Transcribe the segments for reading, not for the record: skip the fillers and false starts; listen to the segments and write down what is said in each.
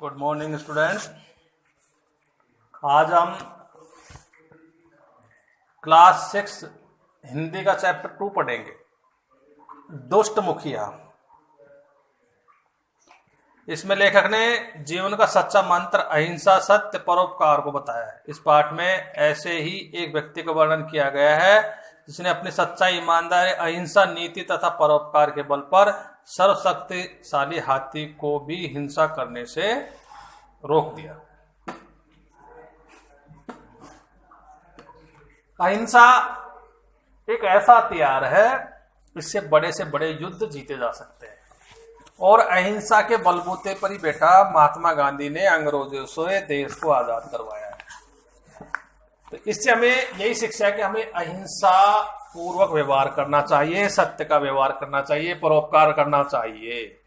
Good morning students. आज हम class 6 Hindi का चैप्टर 2 पढ़ेंगे, दुष्ट मुखिया। इसमें लेखक ने जीवन का सच्चा मंत्र अहिंसा, सत्य, परोपकार को बताया है। इस पाठ में ऐसे ही एक व्यक्ति का वर्णन किया गया है जिसने अपनी सच्चाई, ईमानदारी, अहिंसा नीति तथा परोपकार के बल पर सर्वशक्तिशाली हाथी को भी हिंसा करने से रोक दिया। अहिंसा एक ऐसा हथियार है, इससे बड़े से बड़े युद्ध जीते जा सकते हैं। और अहिंसा के बलबूते पर ही बेटा महात्मा गांधी ने अंग्रेजों से देश को आजाद करवाया है। तो इससे हमें यही शिक्षा है कि हमें अहिंसा पूर्वक व्यवहार करना चाहिए, सत्य का व्यवहार करना चाहिए, परोपकार करना चाहिए।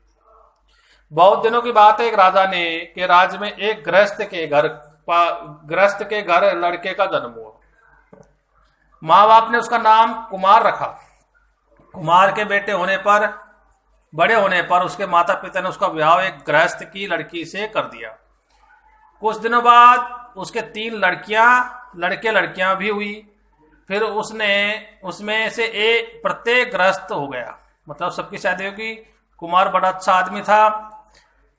बहुत दिनों की बात है, एक राजा ने के राज्य में एक गृहस्थ के घर लड़के का जन्म हुआ। माँ बाप ने उसका नाम कुमार रखा। कुमार के बड़े होने पर उसके माता पिता ने उसका विवाह एक गृहस्थ की लड़की से कर दिया। कुछ दिनों बाद उसके 3 लड़कियां भी हुई। फिर उसमें से एक प्रत्येक गृहस्थ हो गया, मतलब सबकी शादी होगी। कुमार बड़ा अच्छा आदमी था,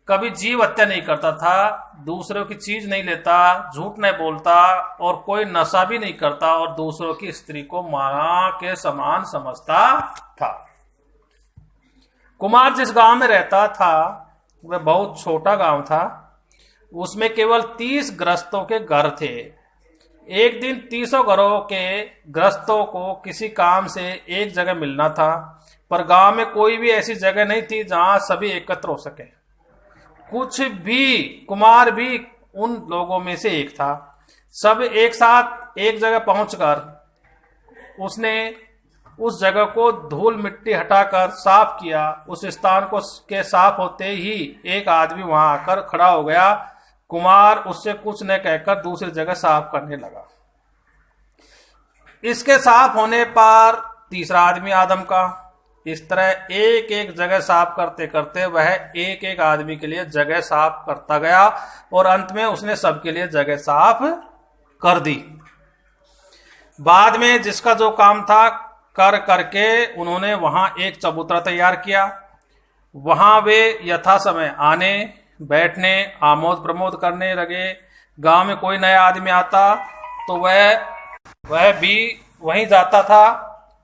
कभी जीव हत्या नहीं करता था, दूसरों की चीज नहीं लेता, झूठ नहीं बोलता और कोई नशा भी नहीं करता और दूसरों की स्त्री को मां के समान समझता था। कुमार जिस गांव में रहता था वह बहुत छोटा गांव था। उसमें केवल 30 गृहस्थों के घर थे। एक दिन 30 घरों के गृहस्थों को किसी काम से एक जगह मिलना था, पर गांव में कोई भी ऐसी जगह नहीं थी जहां सभी एकत्र हो सके। कुमार भी उन लोगों में से एक था। सब एक साथ एक जगह पहुंचकर उसने उस जगह को धूल मिट्टी हटाकर साफ किया। उस स्थान के साफ होते ही एक आदमी वहां आकर खड़ा हो गया। कुमार उससे कुछ न कहकर दूसरी जगह साफ करने लगा। इसके साफ होने पर तीसरा आदमी आदम का। इस तरह एक एक जगह साफ करते करते वह एक एक आदमी के लिए जगह साफ करता गया और अंत में उसने सबके लिए जगह साफ कर दी। बाद में जिसका जो काम था करके उन्होंने वहां एक चबूतरा तैयार किया। वहां वे यथा समय आने बैठने, आमोद प्रमोद करने लगे। गांव में कोई नया आदमी आता तो वह भी वहीं जाता था।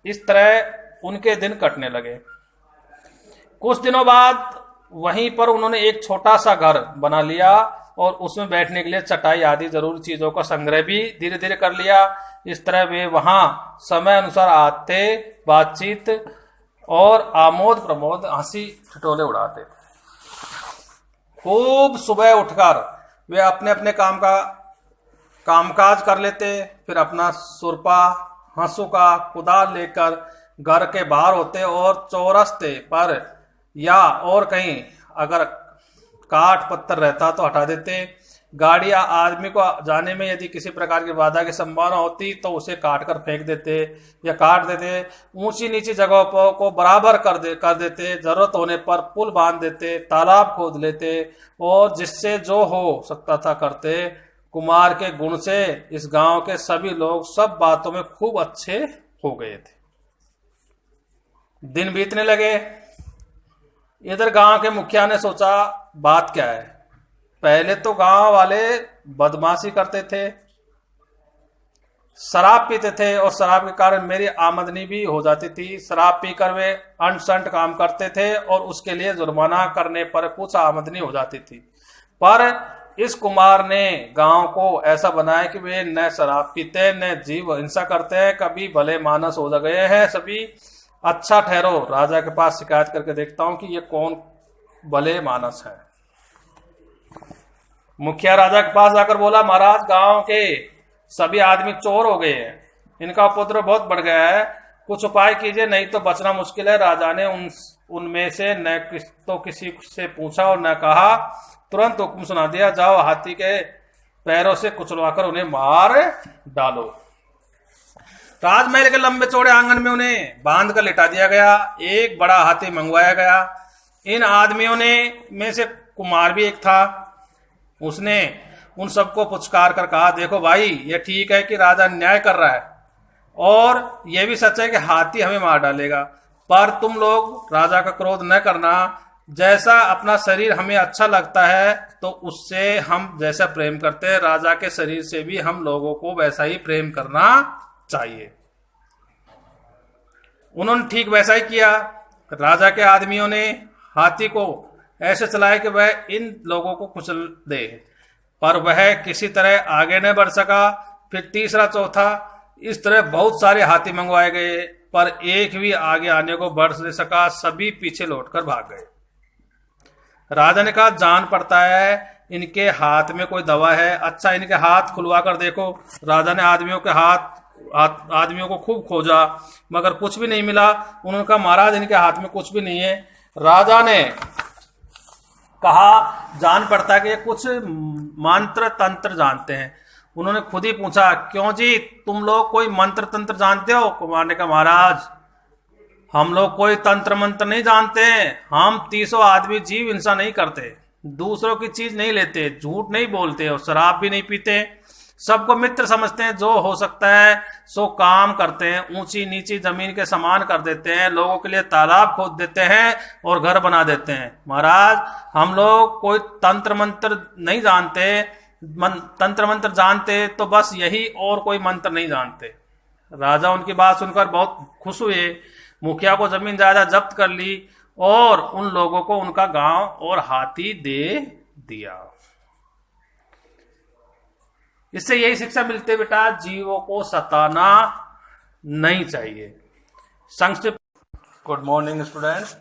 इस तरह उनके दिन कटने लगे। कुछ दिनों बाद वहीं पर उन्होंने एक छोटा सा घर बना लिया और उसमें बैठने के लिए चटाई आदि जरूरी चीजों का संग्रह भी धीरे धीरे कर लिया। इस तरह वे वहां समय अनुसार आते, बातचीत और आमोद प्रमोद, हंसी ठिठोले उड़ाते। खूब सुबह उठकर वे अपने अपने कामकाज कर लेते। फिर अपना सुरपा, हंसुका, कुदाल लेकर घर के बाहर होते और चौरस्ते पर या और कहीं अगर काट पत्थर रहता तो हटा देते। गाड़ी या आदमी को जाने में यदि किसी प्रकार की बाधा की संभावना होती तो उसे काट कर फेंक देते या काट देते। ऊंची नीची जगहों को बराबर कर देते। जरूरत होने पर पुल बांध देते, तालाब खोद लेते और जिससे जो हो सकता था करते। कुमार के गुण से इस गांव के सभी लोग सब बातों में खूब अच्छे हो गए थे। दिन बीतने लगे। इधर गांव के मुखिया ने सोचा बात क्या है। पहले तो गांव वाले बदमाशी करते थे, शराब पीते थे और शराब के कारण मेरी आमदनी भी हो जाती थी। शराब पीकर वे अंट संट काम करते थे और उसके लिए जुर्माना करने पर कुछ आमदनी हो जाती थी। पर इस कुमार ने गांव को ऐसा बनाया कि वे न शराब पीते न जीव हिंसा करते हैं। कभी भले मानस हो गए हैं सभी। अच्छा ठहरो, राजा के पास शिकायत करके देखता हूं कि ये कौन भले मानस है। मुखिया राजा के पास जाकर बोला, महाराज गांव के सभी आदमी चोर हो गए हैं, इनका उपद्रव बहुत बढ़ गया है, कुछ उपाय कीजिए नहीं तो बचना मुश्किल है। राजा ने उनमें से न तो किसी से पूछा और न कहा, तुरंत हुक्म सुना दिया, जाओ हाथी के पैरों से कुचलवाकर उन्हें मार डालो। राजमहल के लंबे चौड़े आंगन में उन्हें बांध कर लिटा दिया गया। एक बड़ा हाथी मंगवाया गया। इन आदमियों में से कुमार भी एक था। उसने उन सबको पुचकार कर कहा, देखो भाई, ये ठीक है कि राजा न्याय कर रहा है और यह भी सच है कि हाथी हमें मार डालेगा, पर तुम लोग राजा का क्रोध न करना। जैसा अपना शरीर हमें अच्छा लगता है तो उससे हम जैसा प्रेम करते हैं, राजा के शरीर से भी हम लोगों को वैसा ही प्रेम करना चाहिए। उन्होंने ठीक वैसा ही किया। राजा के आदमियों ने हाथी को ऐसे चलाया कि वह इन लोगों को कुचल दे, पर वह किसी तरह आगे न बढ़ सका। फिर तीसरा, चौथा, इस तरह बहुत सारे हाथी मंगवाए गए, पर एक भी आगे आने को बढ़ नहीं सका, सभी पीछे लौटकर भाग गए। राजा ने कहा, जान पड़ता है इनके हाथ में कोई दवा है, अच्छा इनके हाथ खुलवा कर देखो। राजा ने आदमियों को खूब खोजा मगर कुछ भी नहीं मिला। उन्होंने कहा, महाराज इनके हाथ में कुछ भी नहीं है। राजा ने कहा, जान पड़ता है कि ये कुछ मंत्र तंत्र जानते हैं। उन्होंने खुद ही पूछा, क्यों जी, तुम लोग कोई मंत्र तंत्र जानते हो? कुमार ने कहा, महाराज हम लोग कोई तंत्र मंत्र नहीं जानते हैं, हम 30 आदमी जीव हिंसा नहीं करते, दूसरों की चीज नहीं लेते, झूठ नहीं बोलते और शराब भी नहीं पीते, सबको मित्र समझते हैं, जो हो सकता है सो काम करते हैं, ऊंची नीची जमीन के समान कर देते हैं, लोगों के लिए तालाब खोद देते हैं और घर बना देते हैं। महाराज हम लोग कोई तंत्र मंत्र नहीं जानते, तंत्र मंत्र जानते तो बस यही, और कोई मंत्र नहीं जानते। राजा उनकी बात सुनकर बहुत खुश हुए, मुखिया को जमीन जायदाद जब्त कर ली और उन लोगों को उनका गांव और हाथी दे दिया। इससे यही शिक्षा मिलती है बेटा, जीवों को सताना नहीं चाहिए। संक्षिप्त गुड मॉर्निंग स्टूडेंट्स।